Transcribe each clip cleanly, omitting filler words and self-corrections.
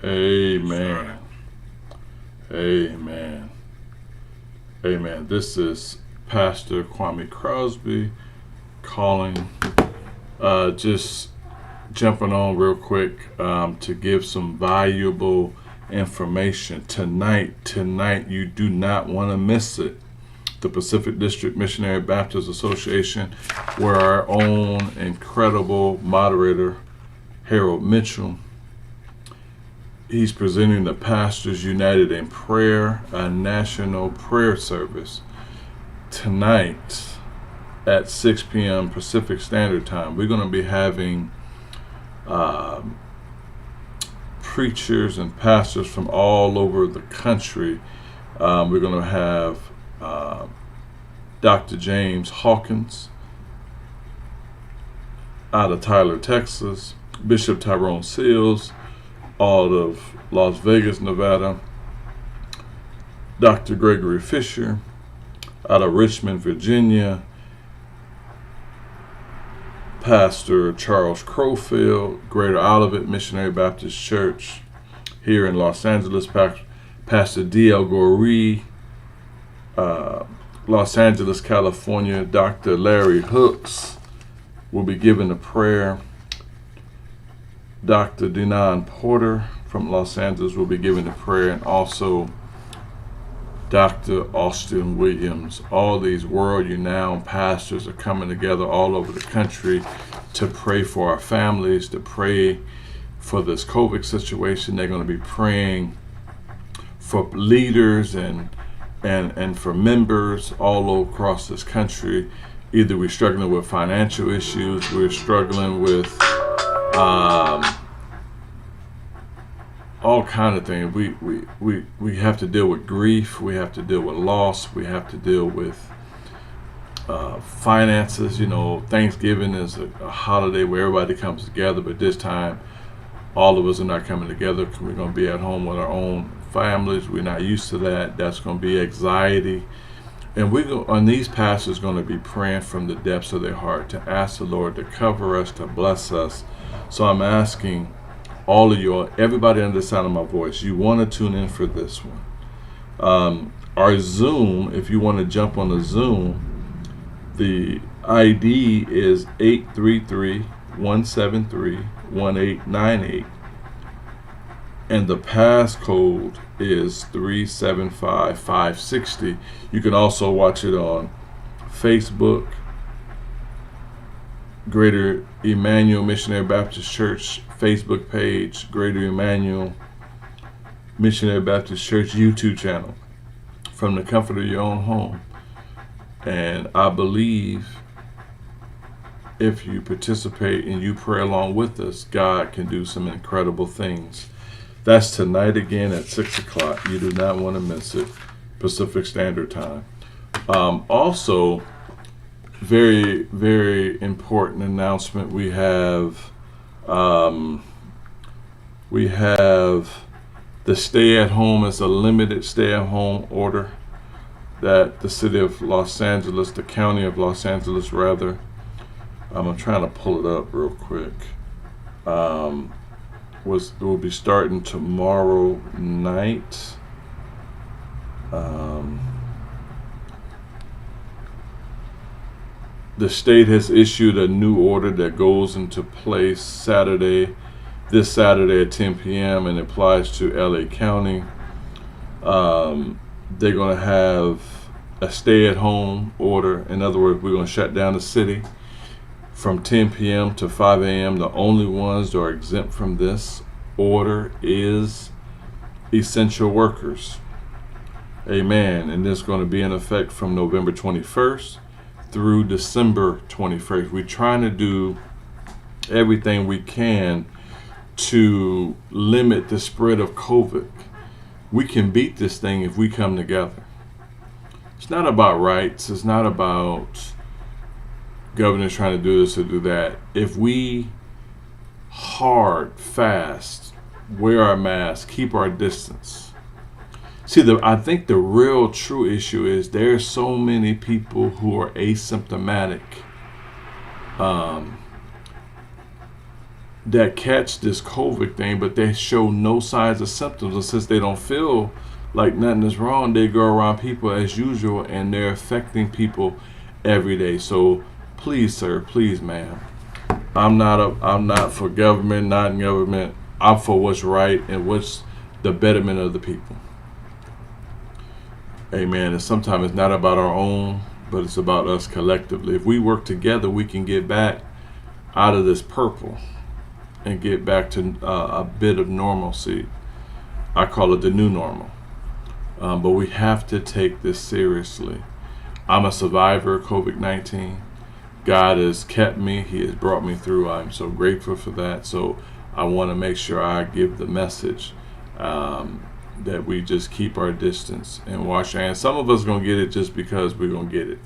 Amen. Amen. Amen. This is Pastor Kwame Crosby calling, just jumping on real quick to give some valuable information. Tonight, you do not want to miss it. The Pacific District Missionary Baptist Association, where our own incredible moderator, Harold Mitchell, he's presenting the Pastors United in Prayer, a national prayer service tonight at 6 p.m. Pacific Standard Time. We're going to be having preachers and pastors from all over the country. We're going to have Dr. James Hawkins out of Tyler, Texas, Bishop Tyrone Seals out of Las Vegas, Nevada, Dr. Gregory Fisher out of Richmond, Virginia, Pastor Charles Crowfield, Greater Olivet Missionary Baptist Church here in Los Angeles, Pastor D.L. Goree, Los Angeles, California, Dr. Larry Hooks will be giving a prayer. Dr. Denon Porter from Los Angeles will be giving a prayer, and also Dr. Austin Williams. All these world-renowned pastors are coming together all over the country to pray for our families, to pray for this COVID situation. They're going to be praying for leaders and for members all across this country. Either we're struggling with financial issues, we're struggling with all kind of things. We have to deal with grief, we have to deal with loss, we have to deal with finances. You know, Thanksgiving is a holiday where everybody comes together, but this time all of us are not coming together because we're going to be at home with our own families. We're not used to that. That's going to be anxiety. And these pastors going to be praying from the depths of their heart to ask the Lord to cover us, to bless us. So I'm asking all of you, everybody under the sound of my voice, you want to tune in for this one. Our Zoom, if you want to jump on the Zoom, the ID is 833-173-1898. And the passcode is 375560. You can also watch it on Facebook, Greater Emmanuel Missionary Baptist Church Facebook page, Greater Emmanuel Missionary Baptist Church YouTube channel, from the comfort of your own home. And I believe if you participate and you pray along with us, God can do some incredible things. That's tonight again at 6 o'clock. You do not want to miss it, Pacific Standard Time. Also, very, very important announcement. We have the stay-at-home is a limited stay-at-home order that the city of Los Angeles, the county of Los Angeles rather, I'm trying to pull it up real quick, will be starting tomorrow night. The state has issued a new order that goes into place this Saturday at 10 p.m. and applies to LA County. They're going to have a stay-at-home order. In other words, we're going to shut down the city from 10 p.m. to 5 a.m. The only ones that are exempt from this order is essential workers. Amen. And this is going to be in effect from November 21st through December 21st. We're trying to do everything we can to limit the spread of COVID. We can beat this thing if we come together. It's not about rights. It's not about governors trying to do this or do that. If we hard, fast, wear our masks, keep our distance. See, I think the real true issue is there's so many people who are asymptomatic. that catch this COVID thing, but they show no signs of symptoms. And since they don't feel like nothing is wrong, they go around people as usual, and they're affecting people every day. So please, sir, please, ma'am, I'm not for government, not in government. I'm for what's right and what's the betterment of the people. Amen. And sometimes it's not about our own, but it's about us collectively. If we work together, we can get back out of this purple and get back to a bit of normalcy. I call it the new normal. But we have to take this seriously. I'm a survivor of COVID-19. God has kept me. He has brought me through. I'm so grateful for that. So I want to make sure I give the message that we just keep our distance and wash our hands. Some of us are going to get it just because we're going to get it.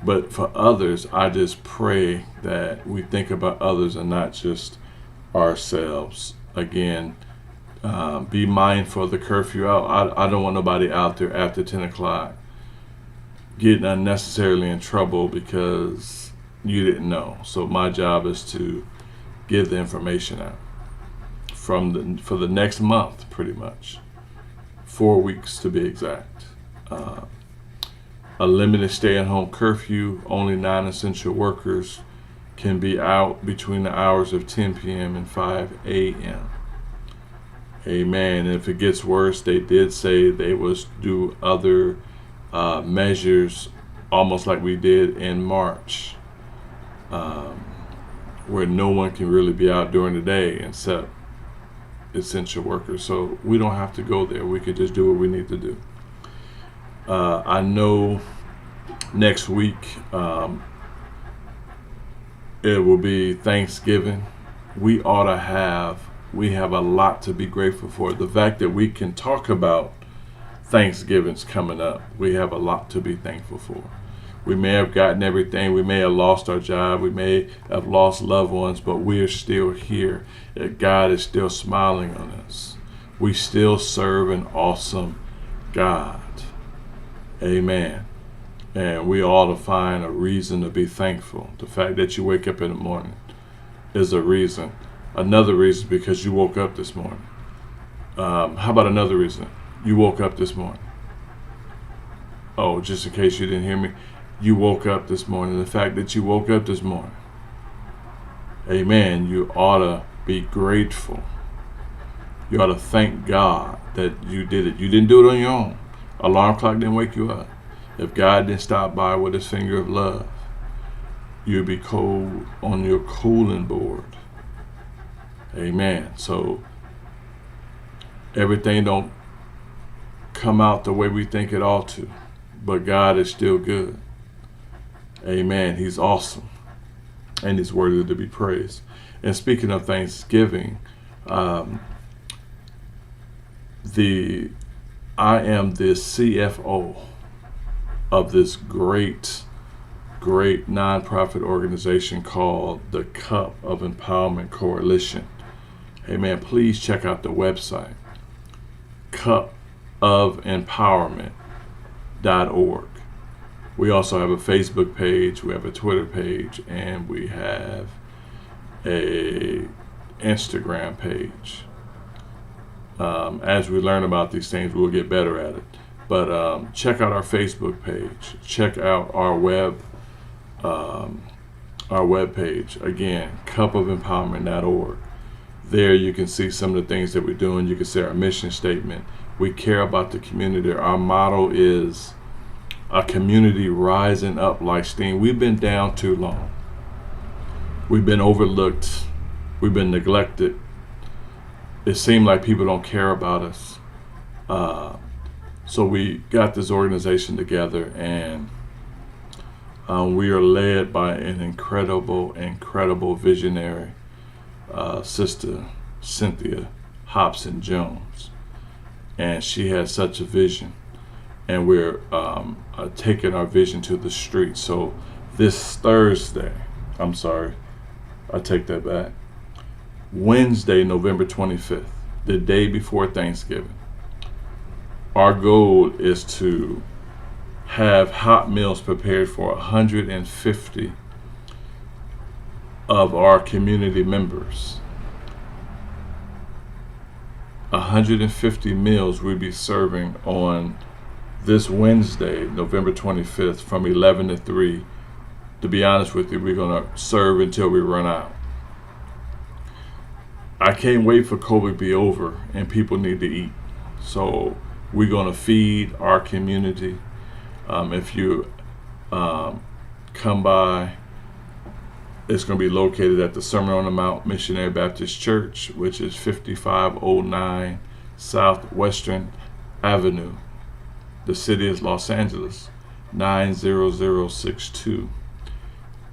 But for others, I just pray that we think about others and not just ourselves. Again, be mindful of the curfew out. I don't want nobody out there after 10 o'clock getting unnecessarily in trouble because you didn't know. So my job is to give the information out for the next month, pretty much 4 weeks to be exact. A limited stay-at-home curfew. Only non-essential workers can be out between the hours of 10 p.m. and 5 a.m. Amen. And if it gets worse, they did say they was do other measures, almost like we did in March, where no one can really be out during the day except essential workers. So we don't have to go there. We could just do what we need to do. I know next week it will be Thanksgiving. We have a lot to be grateful for. The fact that we can talk about Thanksgiving's coming up, we have a lot to be thankful for. We may have gotten everything. We may have lost our job. We may have lost loved ones, but we are still here. God is still smiling on us. We still serve an awesome God. Amen. And we ought to find a reason to be thankful. The fact that you wake up in the morning is a reason. Another reason, because you woke up this morning. How about another reason? You woke up this morning. Oh, just in case you didn't hear me, you woke up this morning. The fact that you woke up this morning, amen, you ought to be grateful. You ought to thank God that you did it. You didn't do it on your own. Alarm clock didn't wake you up. If God didn't stop by with his finger of love, you'd be cold on your cooling board. Amen. So everything don't come out the way we think it ought to, but God is still good. Amen. He's awesome, and he's worthy to be praised. And speaking of Thanksgiving, I am the CFO of this great nonprofit organization called the Cup of Empowerment Coalition. Hey man, please check out the website, cupofempowerment.org. We also have a Facebook page, we have a Twitter page, and we have a Instagram page. As we learn about these things, we'll get better at it. But check out our Facebook page. Check out our web page. Again, cupofempowerment.org. There you can see some of the things that we're doing. You can see our mission statement. We care about the community. Our motto is a community rising up like steam. We've been down too long. We've been overlooked. We've been neglected. It seemed like people don't care about us. So we got this organization together, and we are led by an incredible visionary, Sister Cynthia Hobson Jones. And she has such a vision, and we're taking our vision to the street. So this Thursday, I'm sorry, I take that back. Wednesday, November 25th, the day before Thanksgiving, our goal is to have hot meals prepared for 150 of our community members. 150 meals we'll be serving on this Wednesday, November 25th, from 11 to 3. To be honest with you, we're going to serve until we run out. I can't wait for COVID to be over and people need to eat. So we're going to feed our community. If you come by, it's going to be located at the Sermon on the Mount Missionary Baptist Church, which is 5509 Southwestern Avenue. The city is Los Angeles. 90062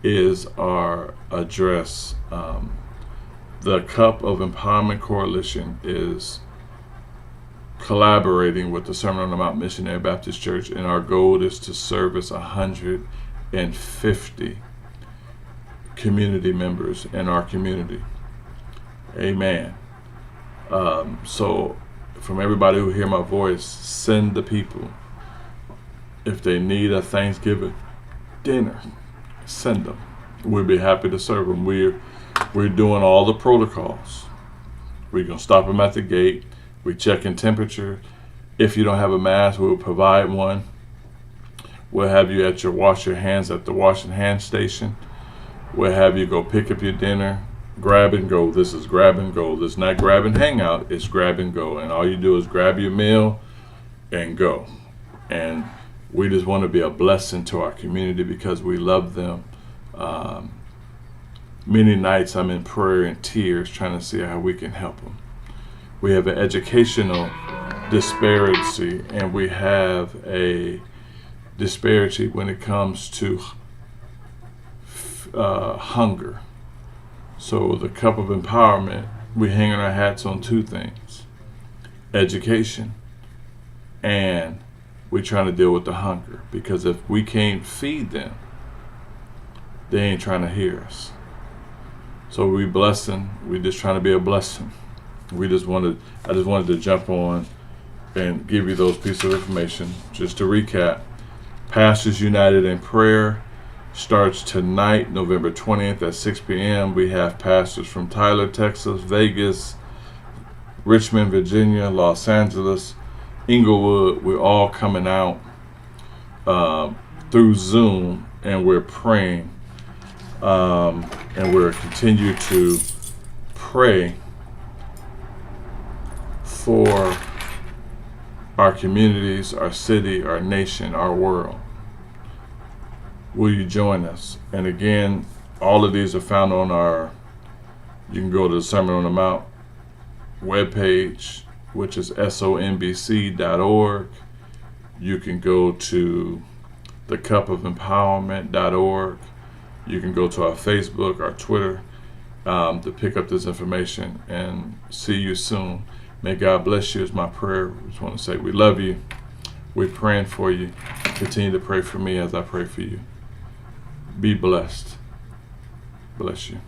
is our address. The Cup of Empowerment Coalition is collaborating with the Sermon on the Mount Missionary Baptist Church, and our goal is to service 150 community members in our community. Amen. So from everybody who hear my voice, send the people. If they need a Thanksgiving dinner, send them. We'll be happy to serve them. We're doing all the protocols. We're going to stop them at the gate. We're checking temperature. If you don't have a mask, we'll provide one. We'll have you at your wash your hands at the wash and hand station. We'll have you go pick up your dinner, grab and go. This is grab and go. This is not grab and hang out. It's grab and go. And all you do is grab your meal and go. And we just want to be a blessing to our community because we love them. Many nights I'm in prayer and tears trying to see how we can help them. We have an educational disparity, and we have a disparity when it comes to hunger. So the Cup of Empowerment, we hang our hats on two things: education, and we're trying to deal with the hunger. Because if we can't feed them, they ain't trying to hear us. So we blessing. We just trying to be a blessing. I just wanted to jump on and give you those pieces of information. Just to recap, Pastors United in Prayer starts tonight, November 20th at 6 p.m. We have pastors from Tyler, Texas, Vegas, Richmond, Virginia, Los Angeles, Inglewood. We're all coming out through Zoom, and we're praying. And we'll continue to pray for our communities, our city, our nation, our world. Will you join us? And again, all of these are found on you can go to the Sermon on the Mount webpage, which is sonbc.org. You can go to thecupofempowerment.org. You can go to our Facebook, our Twitter, to pick up this information, and see you soon. May God bless you is my prayer. I just want to say we love you. We're praying for you. Continue to pray for me as I pray for you. Be blessed. Bless you.